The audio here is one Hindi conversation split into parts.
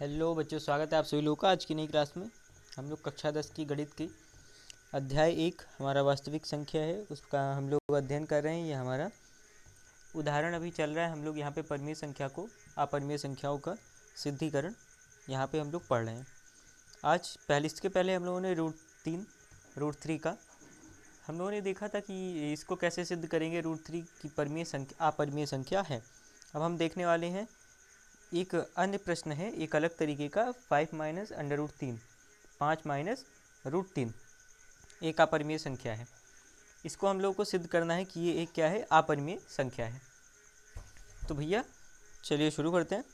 हेलो बच्चों, स्वागत है आप सभी लोगों का आज की नई क्लास में। हम लोग कक्षा 10 की गणित की अध्याय 1 हमारा वास्तविक संख्या है, उसका हम लोग अध्ययन कर रहे हैं। ये हमारा उदाहरण अभी चल रहा है। हम लोग यहाँ पे परिमेय संख्या को अपरिमेय संख्याओं का सिद्धिकरण यहाँ पे हम लोग पढ़ रहे हैं। आज इसके पहले हम लोगों ने रूट थ्री का हम लोगों ने देखा था कि इसको कैसे सिद्ध करेंगे। रूट 3 की अपरिमेय संख्या है। अब हम देखने वाले हैं एक अन्य प्रश्न है, एक अलग तरीके का। 5 minus under root 3, 5 minus root 3 एक अपरिमेय संख्या है। इसको हम लोग को सिद्ध करना है कि ये एक क्या है, अपरिमेय संख्या है। तो भैया चलिए शुरू करते हैं।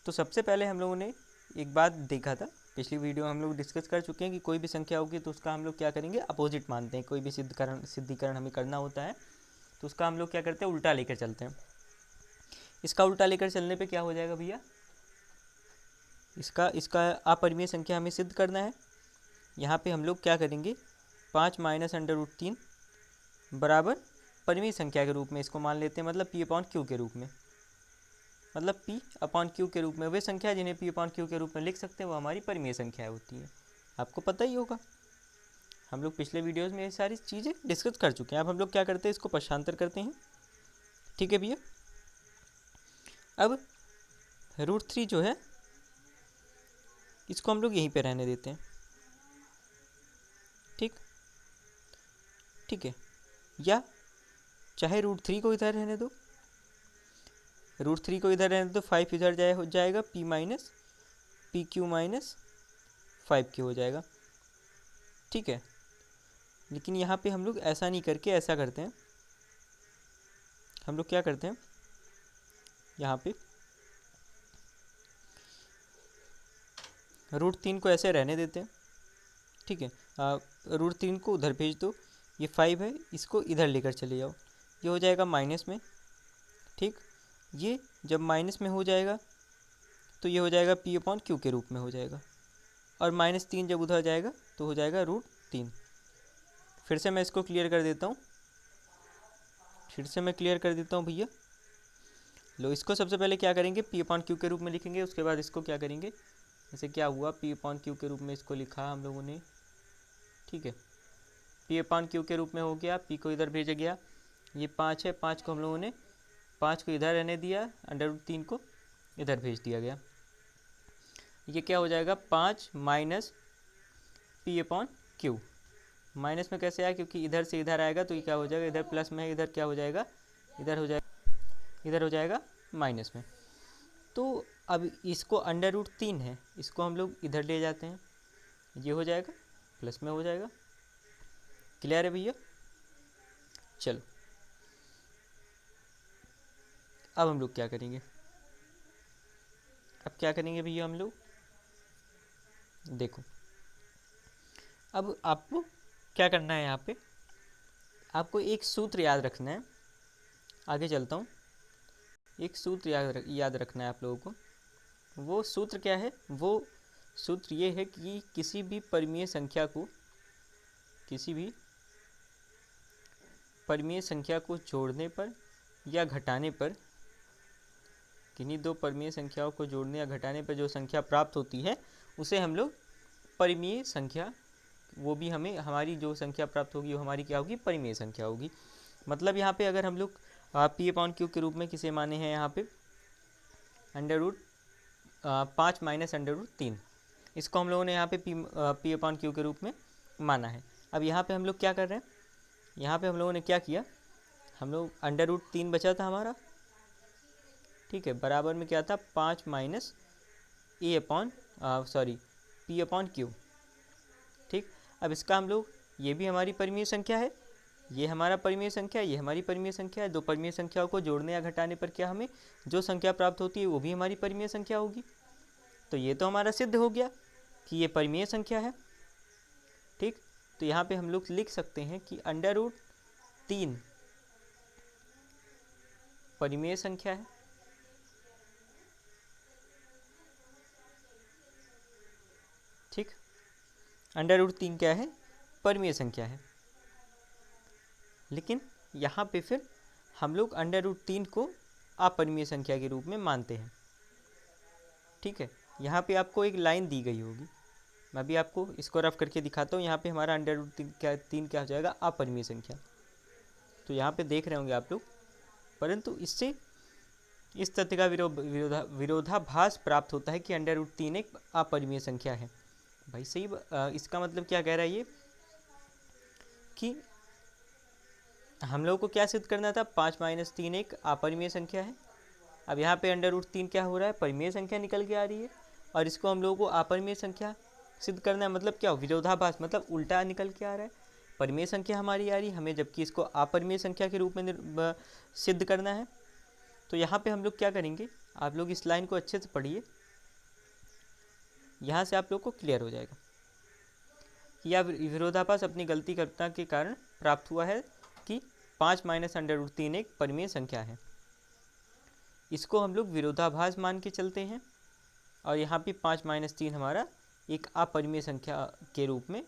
तो सबसे पहले हम लोगों ने एक बात देखा था, पिछली वीडियो हम लोग डिस्कस कर चुके हैं कि कोई भी संख्या होगी तो उसका हम लोग क्या करेंगे, अपोजिट मानते हैं। कोई भी सिद्धिकरण हमें करना होता है तो उसका हम लोग क्या करते हैं, उल्टा लेकर चलते हैं। इसका उल्टा लेकर चलने पे क्या हो जाएगा भैया, इसका अपरिमेय संख्या हमें सिद्ध करना है। यहाँ पे हम लोग क्या करेंगे, 5 माइनस अंडर रूट 3 बराबर परिमेय संख्या के रूप में इसको मान लेते हैं, मतलब पी अपॉन क्यू के रूप में। मतलब पी अपॉन क्यू के रूप में वे संख्या जिन्हें पी अपॉन क्यू के रूप में लिख सकते हैं वो हमारी परिमेय संख्या होती है। आपको पता ही होगा, हम लोग पिछले वीडियोस में ये सारी चीज़ें डिस्कस कर चुके हैं। अब हम लोग क्या करते हैं, इसको पक्षांतर करते हैं। ठीक है भैया। अब रूट 3 जो है इसको हम लोग यहीं पे रहने देते हैं। ठीक है, या चाहे रूट 3 को इधर रहने दो, रूट 3 को इधर रहने दो, 5 इधर हो जाएगा, P minus P Q minus 5 Q हो जाएगा। ठीक है, लेकिन यहाँ पे हम लोग ऐसा नहीं करके ऐसा करते हैं। हम लोग क्या करते हैं, यहाँ पे रूट 3 को ऐसे रहने देते हैं। ठीक है, रूट 3 को उधर भेज दो। ये 5 है, इसको इधर लेकर चले जाओ, ये हो जाएगा माइनस में। ठीक, ये जब माइनस में हो जाएगा तो ये हो जाएगा पी अपॉन क्यू के रूप में हो जाएगा, और -3 जब उधर जाएगा तो हो जाएगा रूट 3। फिर से मैं इसको क्लियर कर देता हूँ, भैया। लो, इसको सबसे पहले क्या करेंगे, पी अपॉन क्यू के रूप में लिखेंगे। उसके बाद इसको क्या करेंगे, जैसे क्या हुआ, पी अपॉन क्यू के रूप में इसको लिखा हम लोगों ने। ठीक है, पी अपॉन क्यू के रूप में हो गया, पी को इधर भेजा गया। ये 5 है, 5 को हम लोगों ने 5 को इधर रहने दिया, अंडर रूट 3 को इधर भेज दिया गया। ये क्या हो जाएगा, 5 minus P upon Q. Minus में कैसे आया, क्योंकि इधर से इधर आएगा तो ये क्या हो जाएगा, इधर प्लस में है, इधर क्या हो जाएगा, इधर हो जाएगा माइनस में। तो अब इसको अंडर रूट 3 है, इसको हम लोग इधर ले जाते हैं, ये हो जाएगा प्लस में हो जाएगा। क्लियर है भैया। चलो, अब हम लोग क्या करेंगे, भैया, हम लोग देखो। अब आपको क्या करना है, यहाँ पे आपको एक सूत्र याद रखना है। आगे चलता हूँ, एक सूत्र याद रखना है आप लोगों को। वो सूत्र क्या है, वो सूत्र ये है कि किसी भी परिमेय संख्या को जोड़ने पर या घटाने पर, किन्हीं दो परिमेय संख्याओं को जोड़ने या घटाने पर जो संख्या प्राप्त होती है उसे हम लोग परिमेय संख्या, वो भी हमारी जो संख्या प्राप्त होगी वो हमारी क्या होगी, परिमेय संख्या होगी। मतलब यहाँ पे अगर हम लोग पी अपॉन क्यू के रूप में किसे माने हैं, यहाँ पे under root 5 minus under root 3, इसको हम लोगों ने यहाँ पे पी अपॉन क्यू के रूप में माना है। अब यहाँ पे हम लोग क्या कर रहे हैं, यहाँ पे हम लोगों ने क्या किया, हम लोग अंडर रूट 3 बचा था हमारा। ठीक है, बराबर में क्या था, 5 माइनस पी अपॉन क्यू। ठीक, अब इसका हम लोग, ये भी हमारी परिमेय संख्या है, ये हमारा परिमेय संख्या है, ये हमारी परिमेय संख्या है। दो परिमेय संख्याओं को जोड़ने या घटाने पर क्या हमें जो संख्या प्राप्त होती है वो भी हमारी परिमेय संख्या होगी। तो ये तो हमारा सिद्ध हो गया कि ये परिमेय संख्या है। ठीक, तो यहाँ पे हम लोग लिख सकते हैं कि अंडर रूट 3 परिमेय संख्या है। ठीक, अंडर रूट 3 क्या है, परिमेय संख्या है। लेकिन यहाँ पे फिर हम लोग अंडर रूट 3 को अपरिमेय संख्या के रूप में मानते हैं। ठीक है, यहाँ पे आपको एक लाइन दी गई होगी, मैं भी आपको इसको रफ करके दिखाता हूँ। यहाँ पे हमारा अंडर रूट तीन क्या हो जाएगा, अपरिमेय संख्या। तो यहाँ पे देख रहे होंगे आप लोग, परंतु इससे इस तथ्य का विरोधाभास प्राप्त होता है कि अंडर रूट 3 एक अपरिमेय संख्या है। भाई सही, इसका मतलब क्या कह रहा है ये कि हम लोग को क्या सिद्ध करना था, 5 - 3 एक अपरिमेय संख्या है। अब यहाँ पे अंडर रूट 3 क्या हो रहा है, परिमेय संख्या निकल के आ रही है, और इसको हम लोगों को अपरिमेय संख्या सिद्ध करना है। मतलब क्या, विरोधाभास, मतलब उल्टा निकल के आ रहा है। परिमेय संख्या हमारी आ रही है हमें, जबकि इसको अपरिमेय संख्या के रूप में सिद्ध करना है। तो यहाँ पे हम लोग क्या करेंगे, आप लोग इस लाइन को अच्छे से पढ़िए, यहाँ से आप लोग को क्लियर हो जाएगा कि यह विरोधाभास अपनी गलती करने के कारण प्राप्त हुआ है कि 5 - अंडर रूट 3 एक परिमेय संख्या है। इसको हम लोग विरोधाभास मान के चलते हैं, और यहाँ पे 5 - 3 हमारा एक अपरिमेय संख्या के रूप में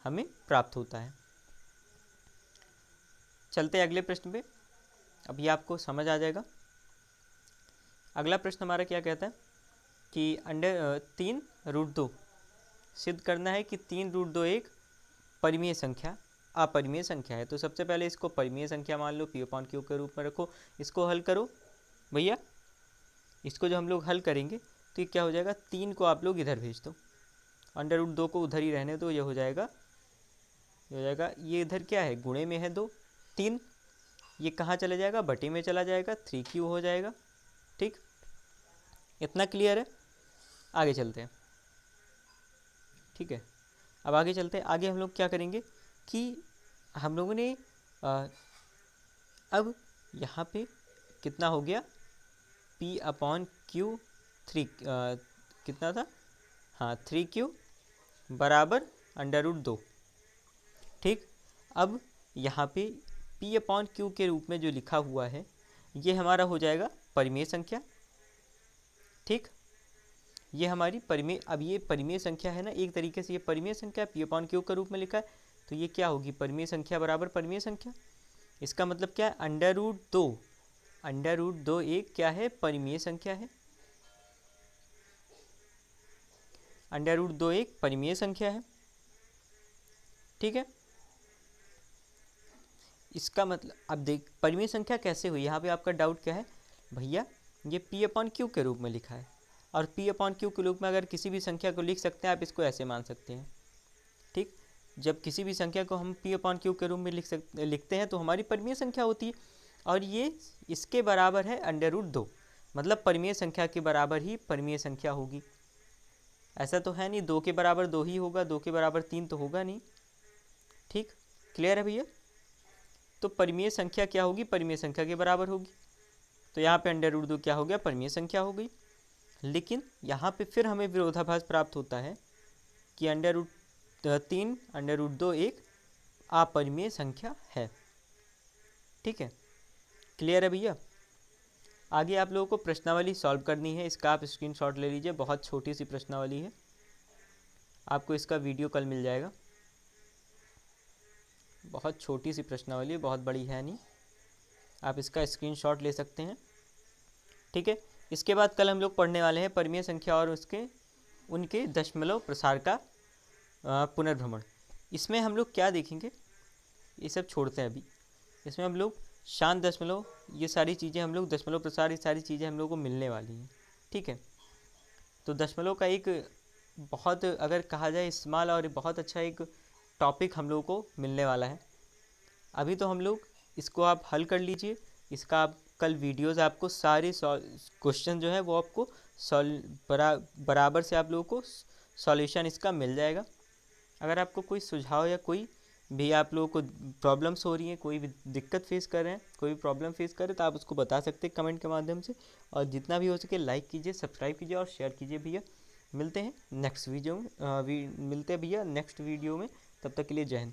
हमें प्राप्त होता है। चलते हैं अगले प्रश्न पे, अब ये आपको समझ आ जाएगा। अगला प्रश्न हमारा क्या कहता है कि अंडर 3√2 सिद्ध करना है कि 3√2 एक परिमेय संख्या अपरिमेय संख्या है। तो सबसे पहले इसको परिमेय संख्या मान लो, P/Q के रूप में रखो, इसको हल करो भैया। इसको जो हम लोग हल करेंगे तो ये क्या हो जाएगा, 3 को आप लोग इधर भेज दो, अंडर रूट 2 को उधर ही रहने दो, ये हो जाएगा, ये इधर क्या है, गुणे में है 2, 3, ये कहाँ चला जाएगा, बटे में चला जाएगा, 3Q हो जाएगा। ठीक, इतना क्लियर है। आगे चलते हैं, ठीक है। अब आगे चलते हैं, आगे हम लोग क्या करेंगे कि हम लोगों ने अब यहाँ पे कितना हो गया, P/Q 3 कितना था, हाँ 3Q बराबर अंडर रूट 2। ठीक, अब यहाँ पे P/Q के रूप में जो लिखा हुआ है ये हमारा हो जाएगा परिमेय संख्या। ठीक, ये हमारी परिमेय, अब ये परिमेय संख्या है ना, एक तरीके से ये परिमेय संख्या P/Q के रूप में लिखा है, तो ये क्या होगी, परिमेय संख्या बराबर परिमेय संख्या। इसका मतलब क्या है, अंडर रूट दो एक क्या है, परिमेय संख्या है। अंडर रूट 2 एक परिमेय संख्या है। ठीक है, इसका मतलब अब देख परिमेय संख्या कैसे हुई, यहाँ पे आपका डाउट क्या है भैया, ये P/Q के रूप में लिखा है, और P/Q के रूप में अगर किसी भी संख्या को लिख सकते हैं, आप इसको ऐसे मान सकते हैं। ठीक, जब किसी भी संख्या को हम P/Q के रूप में लिखते हैं तो हमारी परिमेय संख्या होती है, और ये इसके बराबर है अंडर रूट 2, मतलब परिमेय संख्या के बराबर ही परिमेय संख्या होगी। ऐसा तो है नहीं 2 के बराबर 2 ही होगा, 2 के बराबर 3 तो होगा नहीं। ठीक, क्लियर है भैया। तो परिमेय संख्या क्या होगी, परिमेय संख्या के बराबर होगी। तो यहाँ पे अंडर रूट 2 क्या हो गया, परिमेय संख्या हो गई। लेकिन यहाँ पे फिर हमें विरोधाभास प्राप्त होता है कि अंडर रूट 3 अंडर रूट 2 एक अपरिमेय संख्या है। ठीक है, क्लियर है भैया। आगे आप लोगों को प्रश्नावली सॉल्व करनी है, इसका आप स्क्रीनशॉट ले लीजिए, बहुत छोटी सी प्रश्नावली है, आपको इसका वीडियो कल मिल जाएगा। बहुत छोटी सी प्रश्नावली है, बहुत बड़ी है नहीं, आप इसका स्क्रीनशॉट ले सकते हैं। ठीक है, इसके बाद कल हम लोग पढ़ने वाले हैं परिमेय संख्या और उनके दशमलव प्रसार का पुनर्भ्रमण। इसमें हम लोग क्या देखेंगे, ये सब छोड़ते हैं अभी। इसमें हम लोग शांत दशमलव, ये सारी चीज़ें हम लोग, दशमलव प्रसार, ये सारी चीज़ें हम लोग को मिलने वाली हैं। ठीक है, तो दशमलव का एक बहुत, अगर कहा जाए इस्तेमाल, और बहुत अच्छा एक टॉपिक हम लोग को मिलने वाला है। अभी तो हम लोग इसको आप हल कर लीजिए, इसका आप कल वीडियोस आपको सारे क्वेश्चन जो है वो आपको बराबर से आप लोगों को सॉल्यूशन इसका मिल जाएगा। अगर आपको कोई सुझाव या कोई भी आप लोगों को प्रॉब्लम्स हो रही हैं, कोई भी दिक्कत फेस कर रहे हैं, कोई भी प्रॉब्लम फेस कर रहे हैं, तो आप उसको बता सकते हैं कमेंट के माध्यम से। और जितना भी हो सके लाइक कीजिए, सब्सक्राइब कीजिए और शेयर कीजिए भैया। मिलते हैं नेक्स्ट वीडियो में, मिलते हैं भैया नेक्स्ट वीडियो में, तब तक के लिए जय हिंद।